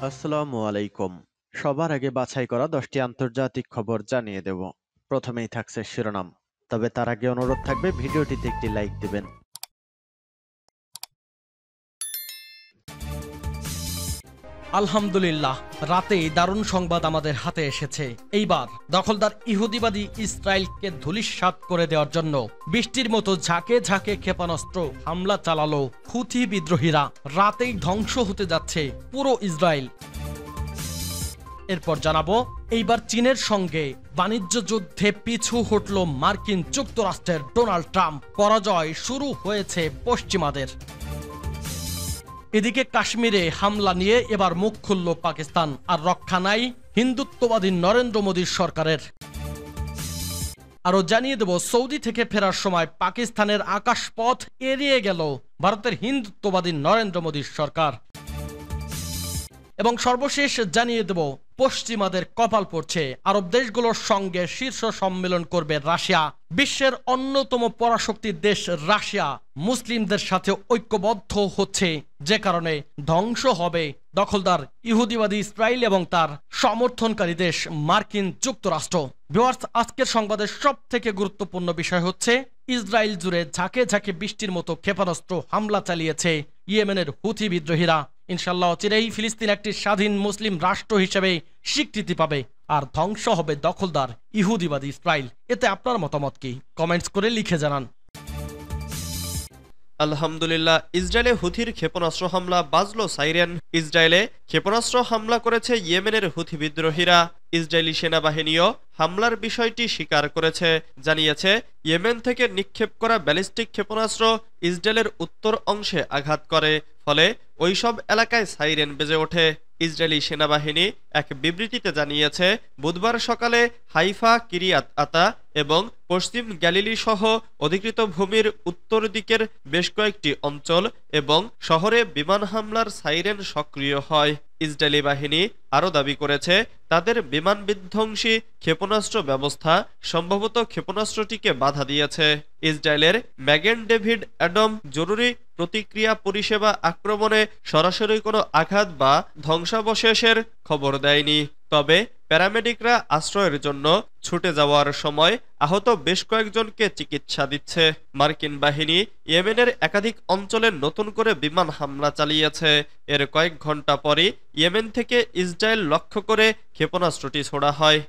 আসসালামু আলাইকুম। সবার আগে বাছাই করা 10টি আন্তর্জাতিক খবর জানিয়ে দেব। প্রথমেই থাকছে শিরোনাম। তবে তার আগে অনুরোধ থাকবে ভিডিওটিতে একটি লাইক দিবেন। আলহামদুলিল্লাহ, রাতেই দারুণ সংবাদ আমাদের হাতে এসেছে। এইবার দখলদার ইহুদিবাদী ইসরায়েলকে ধূলিসাৎ করে দেওয়ার জন্য বৃষ্টির মতো ঝাঁকে ঝাঁকে ক্ষেপণাস্ত্র হামলা চালালো হুথি বিদ্রোহীরা। রাতেই ধ্বংস হতে যাচ্ছে পুরো ইসরায়েল। এরপর জানাবো, এইবার চীনের সঙ্গে বাণিজ্য যুদ্ধে পিছু হটল মার্কিন যুক্তরাষ্ট্রের ডোনাল্ড ট্রাম্প। পরাজয় শুরু হয়েছে পশ্চিমাদের। এদিকে কাশ্মীরে হামলা নিয়ে এবার মুখ খুলল পাকিস্তান, আর রক্ষা নাই হিন্দুত্ববাদী নরেন্দ্র মোদীর সরকারের। আরও জানিয়ে দেব, সৌদি থেকে ফেরার সময় পাকিস্তানের আকাশপথ এড়িয়ে গেল ভারতের হিন্দুত্ববাদী নরেন্দ্র মোদীর সরকার। এবং সর্বশেষ জানিয়ে দেব, পশ্চিমাদের কপাল পড়ছে, আরব দেশগুলোর সঙ্গে শীর্ষ সম্মেলন করবে রাশিয়া। বিশ্বের অন্যতম পরাশক্তির দেশ রাশিয়া মুসলিমদের সাথে ঐক্যবদ্ধ হচ্ছে, যে কারণে ধ্বংস হবে দখলদার ইহুদিবাদী ইসরায়েল এবং তার সমর্থনকারী দেশ মার্কিন যুক্তরাষ্ট্র। ভিউয়ার্স, আজকের সংবাদের সবথেকে গুরুত্বপূর্ণ বিষয় হচ্ছে, ইসরায়েল জুড়ে ঝাঁকে ঝাঁকে বৃষ্টির মতো ক্ষেপণাস্ত্র হামলা চালিয়েছে ইয়েমেনের হুথি বিদ্রোহীরা। ইনশাল্লাহ অচিরেই ফিলিস্তিন একটি স্বাধীন মুসলিম রাষ্ট্র হিসেবে স্বীকৃতি পাবে, আর ধ্বংস হবে দখলদার ইহুদিবাদী ইসরায়েল। এতে আপনার মতামত কি? কমেন্টস করে লিখে জানান। আলহামদুলিল্লাহ, ইসরায়েলে হুথির ক্ষেপণাস্ত্র হামলা, বাজলো সাইরেন। ইসরায়েলে ক্ষেপণাস্ত্র হামলা করেছে ইয়েমেনের হুথি বিদ্রোহীরা। ইসরায়েলি সেনাবাহিনীও হামলার বিষয়টি স্বীকার করেছে, জানিয়েছে ইয়েমেন থেকে নিক্ষেপ করা ব্যালিস্টিক ক্ষেপণাস্ত্র ইসরায়েলের উত্তর অংশে আঘাত করে, ফলে ওইসব এলাকায় সাইরেন বেজে ওঠে। ইসরায়েলি সেনাবাহিনী এক বিবৃতিতে জানিয়েছে, বুধবার সকালে হাইফা, কিরিয়াত আতা এবং পশ্চিম গ্যালিলি সহ অধিকৃত ভূমির উত্তর দিকের বেশ কয়েকটি অঞ্চল এবং শহরে বিমান হামলার সাইরেন সক্রিয় হয়। ইসরায়েলি বাহিনী আরও দাবি করেছে, তাদের বিমান বিধ্বংসী ক্ষেপণাস্ত্র ব্যবস্থা সম্ভবত ক্ষেপণাস্ত্রটিকে বাধা দিয়েছে। ইসরায়েলের ম্যাগেন ডেভিড অ্যাডম জরুরি প্রতিক্রিয়া পরিষেবা আক্রমণে সরাসরি কোনো আঘাত বা ধ্বংসাবশেষের খবর দেয়নি, তবে প্যারামেডিকরা আশ্রয়ের জন্য ছুটে যাওয়ার সময় আহত বেশ কয়েকজনকে চিকিৎসা দিচ্ছে। মার্কিন বাহিনী ইয়েমেনের একাধিক অঞ্চলে নতুন করে বিমান হামলা চালিয়েছে। এর কয়েক ঘন্টা পরই ইয়েমেন থেকে ইসরায়েল লক্ষ্য করে ক্ষেপণাস্ত্রটি ছোড়া হয়।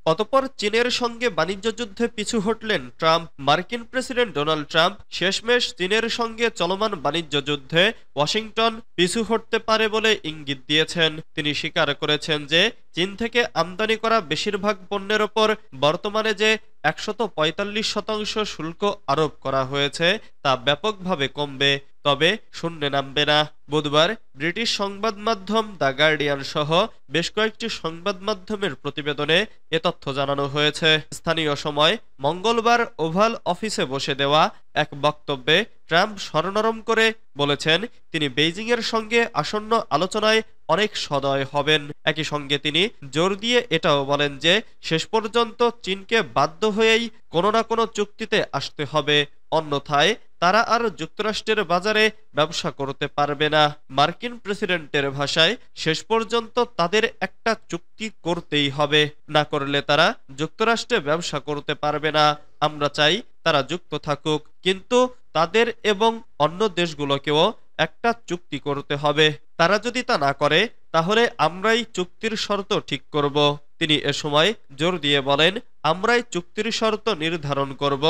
অতঃপর চীনের সঙ্গে বাণিজ্য যুদ্ধে পিছু হটলেন ট্রাম্প। মার্কিন প্রেসিডেন্ট ডোনাল্ড ট্রাম্প শেষমেশ চীনের সঙ্গে চলমান বাণিজ্য যুদ্ধে ওয়াশিংটন পিছু হটতে পারে বলে ইঙ্গিত দিয়েছেন। তিনি স্বীকার করেছেন যে চীন থেকে আমদানি করা বেশিরভাগ পণ্যের ওপর বর্তমানে যে 145% শুল্ক আরোপ করা হয়েছে তা ব্যাপকভাবে কমবে, তবে শূন্যে নামবে না। বুধবার ব্রিটিশ সংবাদ মাধ্যম দ্য গার্ডিয়ান সহ বেশ কয়েকটি সংবাদ মাধ্যমের প্রতিবেদনে এ তথ্য জানানো হয়েছে। স্থানীয় সময় মঙ্গলবার ওভাল অফিসে বসে দেওয়া এক বক্তব্যে ট্রাম্প সরনরম করে বলেছেন, তিনি বেইজিংয়ের সঙ্গে আসন্ন আলোচনায় অনেক সদয় হবেন। একই সঙ্গে তিনি জোর দিয়ে এটাও বলেন যে শেষ পর্যন্ত চীনকে বাধ্য হয়েই কোনো না কোনো চুক্তিতে আসতে হবে, অন্যথায় তারা আর যুক্তরাষ্ট্রের বাজারে ব্যবসা করতে পারবে না। মার্কিন প্রেসিডেন্টের ভাষায়, শেষ পর্যন্ত তাদের একটা চুক্তি করতেই হবে, না করলে তারা যুক্তরাষ্ট্রে ব্যবসা করতে পারবে না। আমরা চাই তারা যুক্ত থাকুক, কিন্তু তাদের এবং অন্য দেশগুলোকেও একটা চুক্তি করতে হবে। তারা যদি তা না করে তাহলে আমরাই চুক্তির শর্ত ঠিক করব। তিনি এ সময় জোর দিয়ে বলেন, আমরাই চুক্তির শর্ত নির্ধারণ করব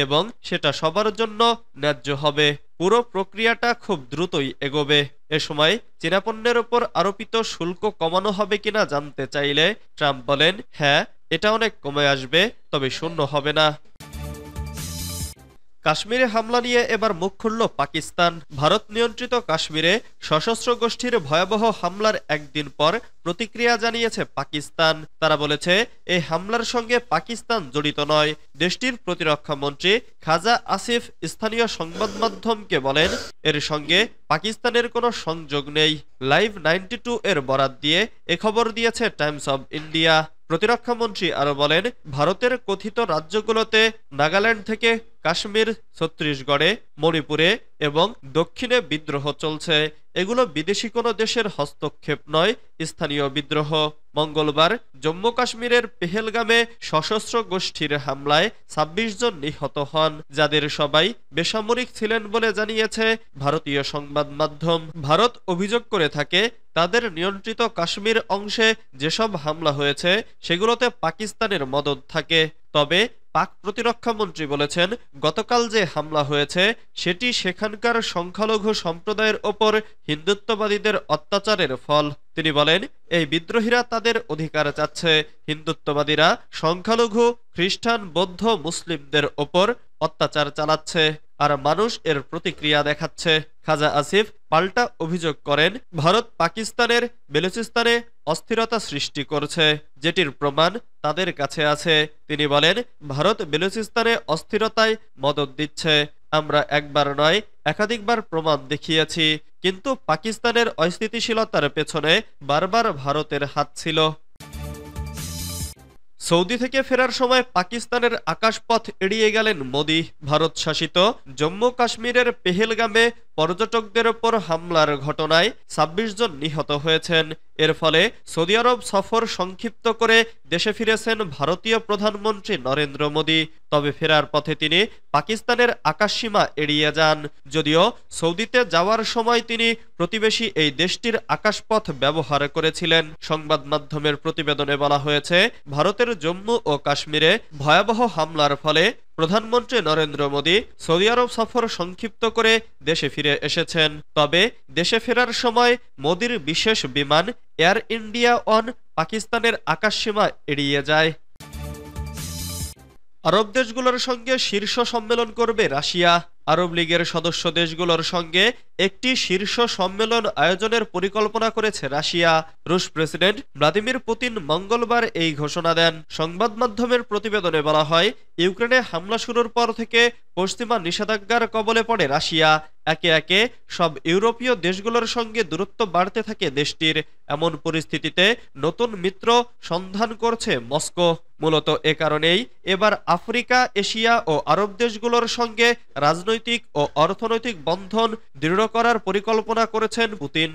এবং সেটা সবার জন্য ন্যায্য হবে। পুরো প্রক্রিয়াটা খুব দ্রুতই এগোবে। এ সময় চীনা পণ্যের ওপর আরোপিত শুল্ক কমানো হবে কিনা জানতে চাইলে ট্রাম্প বলেন, হ্যাঁ, এটা অনেক কমে আসবে, তবে শূন্য হবে না। কাশ্মীরে হামলা নিয়ে এবার মুখ খুলল পাকিস্তান। ভারত নিয়ন্ত্রিত কাশ্মীরে সশস্ত্র গোষ্ঠীর ভয়াবহ হামলার একদিন পর প্রতিক্রিয়া জানিয়েছে পাকিস্তান। তারা বলেছে, এই হামলার সঙ্গে পাকিস্তান জড়িত নয়। দেশটির প্রতিরক্ষা মন্ত্রী খাজা আসিফ স্থানীয় সংবাদ মাধ্যমকে বলেন, এর সঙ্গে পাকিস্তানের কোনো সংযোগ নেই। লাইভ 92 এর বরাত দিয়ে এ খবর দিয়েছে টাইমস অব ইন্ডিয়া। প্রতিরক্ষা মন্ত্রী আরো বলেন, ভারতের কথিত রাজ্যগুলোতে নাগাল্যান্ড থেকে কাশ্মীর, ছত্তিশগড়ে, মণিপুরে এবং দক্ষিণে বিদ্রোহ চলছে। এগুলো বিদেশি কোনো দেশের হস্তক্ষেপ নয়, স্থানীয় বিদ্রোহ। মঙ্গলবার জম্মু কাশ্মীরের পেহেলগামে সশস্ত্র গোষ্ঠীর হামলায় ২৬ জন নিহত হন, যাদের সবাই বেসামরিক ছিলেন বলে জানিয়েছে ভারতীয় সংবাদ মাধ্যম। ভারত অভিযোগ করে থাকে তাদের নিয়ন্ত্রিত কাশ্মীর অংশে যেসব হামলা হয়েছে সেগুলোতে পাকিস্তানের মদদ থাকে। তবে পাক প্রতিরক্ষা মন্ত্রী বলেছেন, গতকাল যে হামলা হয়েছে সেটি সেখানকার সংখ্যালঘু সম্প্রদায়ের ওপর হিন্দুত্ববাদীদের অত্যাচারের ফল। তিনি বলেন, এই বিদ্রোহীরা তাদের অধিকার চাচ্ছে। হিন্দুত্ববাদীরা সংখ্যালঘু খ্রিস্টান, বৌদ্ধ, মুসলিমদের ওপর অত্যাচার চালাচ্ছে আর মানুষ এর প্রতিক্রিয়া দেখাচ্ছে। খাজা আসিফ পাল্টা অভিযোগ করেন, ভারত পাকিস্তানের বেলুচিস্তানে অস্থিরতা সৃষ্টি করছে, যেটির প্রমাণ তাদের কাছে আছে। তিনি বলেন, ভারত বেলুচিস্তানে অস্থিরতায় মদদ দিচ্ছে। আমরা একবার নয় একাধিকবার প্রমাণ দেখিয়েছি, কিন্তু পাকিস্তানের অস্থিতিশীলতার পেছনে বারবার ভারতের হাত ছিল। সৌদি থেকে ফেরার সময় পাকিস্তানের আকাশপথ এড়িয়ে গেলেন মোদি। ভারত শাসিত জম্মু কাশ্মীরের পেহেলগামে পর্যটকদের ওপর হামলার ঘটনায় ২৬ জন নিহত হয়েছেন। এর ফলে সৌদি আরব সফর সংক্ষিপ্ত করে দেশে ফিরেছেন ভারতীয় প্রধানমন্ত্রী নরেন্দ্র মোদি। তবে ফেরার পথে তিনি পাকিস্তানের আকাশসীমা এড়িয়ে যান। যদিও সৌদিতে যাওয়ার সময় তিনি প্রতিবেশী এই দেশটির আকাশপথ ব্যবহার করেছিলেন। সংবাদ মাধ্যমের প্রতিবেদনে বলা হয়েছে, ভারতের জম্মু ও কাশ্মীরে ভয়াবহ হামলার ফলে প্রধানমন্ত্রী নরেন্দ্র মোদি সৌদি আরব সফর সংক্ষিপ্ত করে দেশে ফিরে এসেছেন। তবে দেশে ফেরার সময় মোদির বিশেষ বিমান এয়ার ইন্ডিয়া ওয়ান পাকিস্তানের আকাশসীমা এড়িয়ে যায়। আরব দেশগুলোর সঙ্গে শীর্ষ সম্মেলন করবে রাশিয়া। আরব লীগের সদস্য দেশগুলোর সঙ্গে একটি শীর্ষ সম্মেলন আয়োজনের পরিকল্পনা করেছে রাশিয়া। রুশ প্রেসিডেন্ট ভ্লাদিমির পুতিন মঙ্গলবার এই ঘোষণা দেন। সংবাদ মাধ্যমের প্রতিবেদনে বলা হয়, ইউক্রেনে হামলা শুরুর পর থেকে পশ্চিমা নিষেধাজ্ঞার কবলে পড়ে রাশিয়া। একে একে সব ইউরোপীয় দেশগুলোর সঙ্গে দূরত্ব বাড়তে থাকে দেশটির। এমন পরিস্থিতিতে নতুন মিত্র সন্ধান করছে মস্কো। মূলত এ কারণেই এবার আফ্রিকা, এশিয়া ও আরব দেশগুলোর সঙ্গে রাজনৈতিক ও অর্থনৈতিক বন্ধন দৃঢ় করার পরিকল্পনা করেছেন পুতিন।